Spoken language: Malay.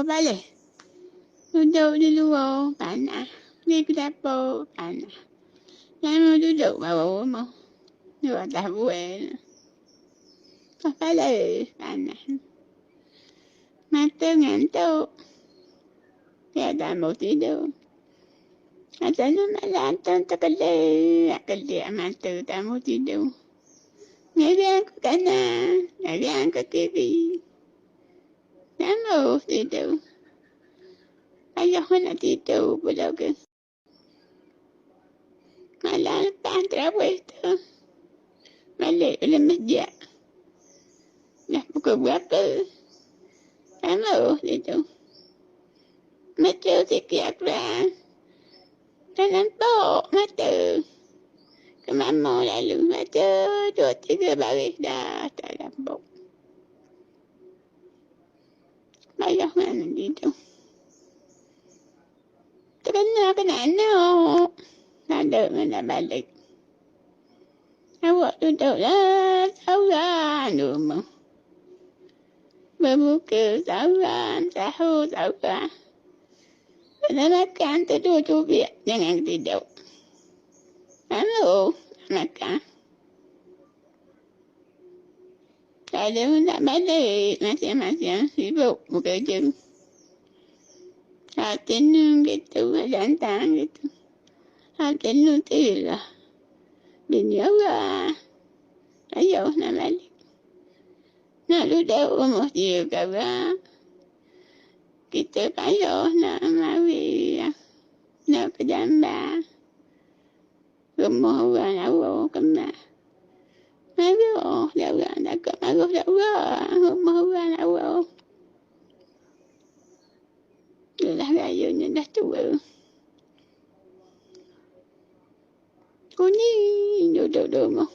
vale. Duduk di luar, panas. Di dapur, panas. Lama duduk bawah rumah. Di atas buah. Kepala panas. Mata ngantuk. Dia tak mau tidur. Katanya malam terkelip mata tak mau tidur. Ngeriang ke kanan, ngeriang ke kiri. Tak mau tidur. Ayah nak tidur pula ke. Malam lepas terawih tu. Balik dalam masjid. Dah pukul berapa? Tak mau tidur. Mata sikit keluar. Tak nampak mata. Ke mama lalu. Mata 2-3 baris dah tak nampak. Ayah mana tidur. Terkena kena anak. Tak ada mana balik. Awak duduklah seorang di rumah. Berbuka seorang, sahur seorang. Kena makan tidur cubit, jangan tidur. Lalu makan. Tak ada pun tak balik, masing-masing sibuk bekerja. Afternoon gitu, datang gitu. Afternoon tu lah. Bini orang. Ayah nak balik. Nak duduk rumah dia kawan. Kita payah nak mari. Nak ke jamban. Rumah orang lawa kemas. Marah dah orang. Takut marah dah orang. Rumah orang lawa. Itulah rayanya dah tua. Kuning duduk rumah.